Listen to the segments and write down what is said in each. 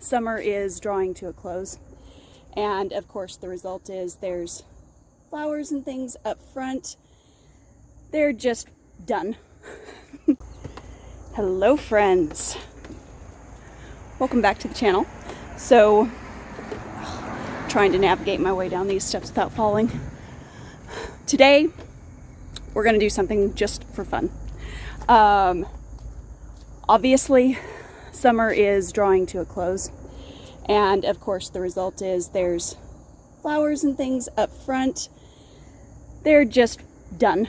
summer is drawing to a close, and of course the result is there's flowers and things up front. They're just done. Hello friends, welcome back to the channel. So trying to navigate my way down these steps without falling. Today we're going to do something just for fun. Obviously summer is drawing to a close, and of course the result is there's flowers and things up front. They're just done.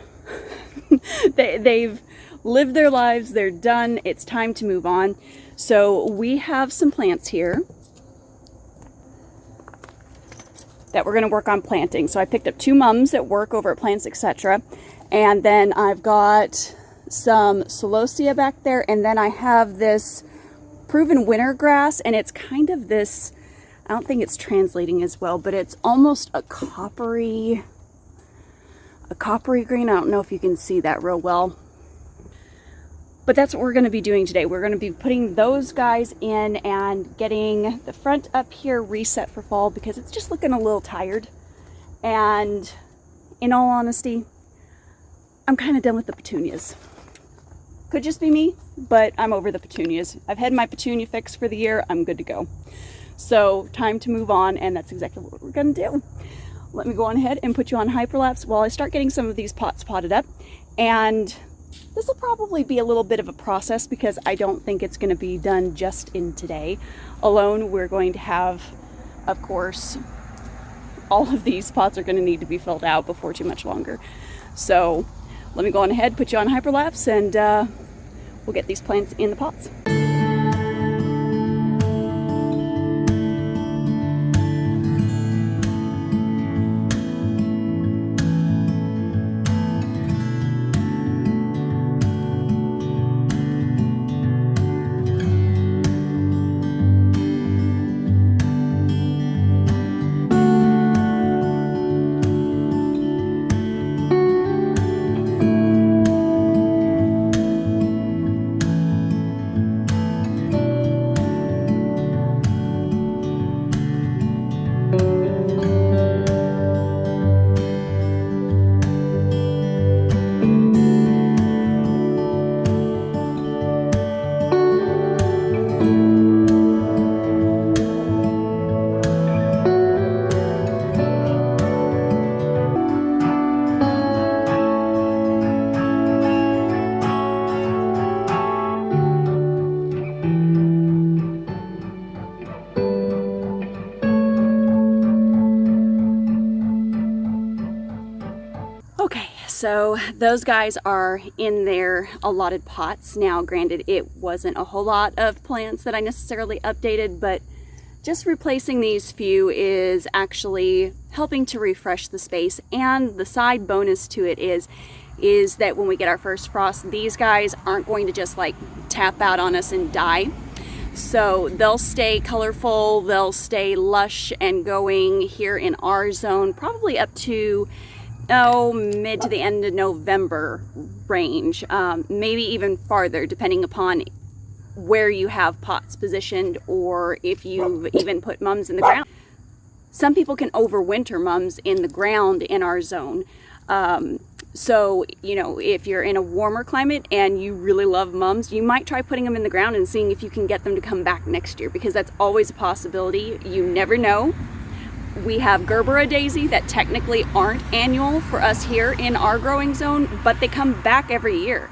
They've lived their lives, they're done, it's time to move on. So we have some plants here that we're going to work on planting. So I picked up 2 mums at work over at Plants Etc. And then I've got some celosia back there, and then I have this proven winter grass, and it's kind of this, I don't think it's translating as well, but it's almost a coppery green. I don't know if you can see that real well, but that's what we're going to be doing today. We're going to be putting those guys in and getting the front up here reset for fall because it's just looking a little tired. And in all honesty, I'm kind of done with the petunias. Could just be me, but I'm over the petunias. I've had my petunia fix for the year. I'm good to go. So time to move on, and that's exactly what we're going to do. Let me go on ahead and put you on hyperlapse while I start getting some of these pots potted up. And this will probably be a little bit of a process because I don't think it's going to be done just in today alone. We're going to have, of course, all of these pots are going to need to be filled out before too much longer. So let me go on ahead, put you on hyperlapse, and we'll get these plants in the pots. Okay, so those guys are in their allotted pots. Now, granted, it wasn't a whole lot of plants that I necessarily updated, but just replacing these few is actually helping to refresh the space. And the side bonus to it is that when we get our first frost, these guys aren't going to just like tap out on us and die. So they'll stay colorful, they'll stay lush and going here in our zone, probably up to mid to the end of November range, maybe even farther depending upon where you have pots positioned or if you've even put mums in the ground. Some people can overwinter mums in the ground in our zone. So, you know, if you're in a warmer climate and you really love mums, you might try putting them in the ground and seeing if you can get them to come back next year, because that's always a possibility. You never know. We have Gerbera daisy that technically aren't annual for us here in our growing zone, but they come back every year.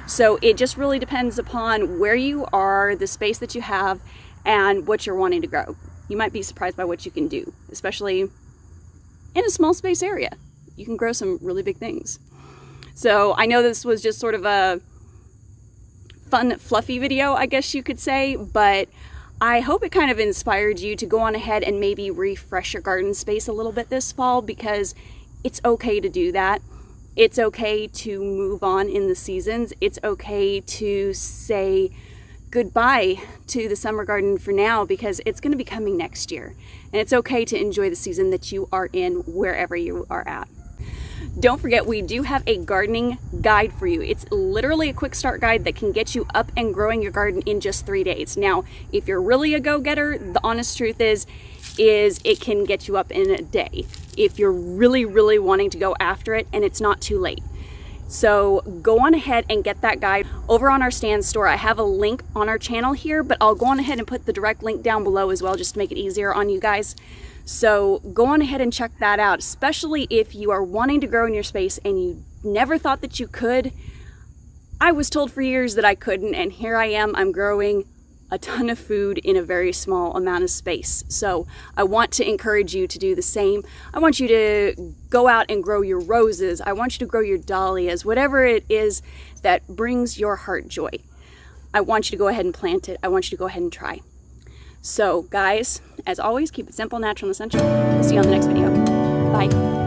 So it just really depends upon where you are, the space that you have, and what you're wanting to grow. You might be surprised by what you can do, especially in a small space area. You can grow some really big things. So I know this was just sort of a fun, fluffy video, I guess you could say, but I hope it kind of inspired you to go on ahead and maybe refresh your garden space a little bit this fall, because it's okay to do that. It's okay to move on in the seasons. It's okay to say goodbye to the summer garden for now, because it's going to be coming next year. And it's okay to enjoy the season that you are in wherever you are at. don't forget, we do have a gardening guide for you. It's literally a quick start guide that can get you up and growing your garden in just 3 days. Now, if you're really a go-getter, the honest truth is it can get you up in a day if you're really, really wanting to go after it and it's not too late. So go on ahead and get that guide over on our Stan store. I have a link on our channel here, but I'll go on ahead and put the direct link down below as well, just to make it easier on you guys. So go on ahead and check that out, especially if you are wanting to grow in your space and you never thought that you could. I was told for years that I couldn't, and here I am, I'm growing a ton of food in a very small amount of space. So I want to encourage you to do the same. I want you to go out and grow your roses. I want you to grow your dahlias, whatever it is that brings your heart joy. I want you to go ahead and plant it. I want you to go ahead and try. So guys, as always, keep it simple, natural, and essential. We'll see you on the next video. Bye.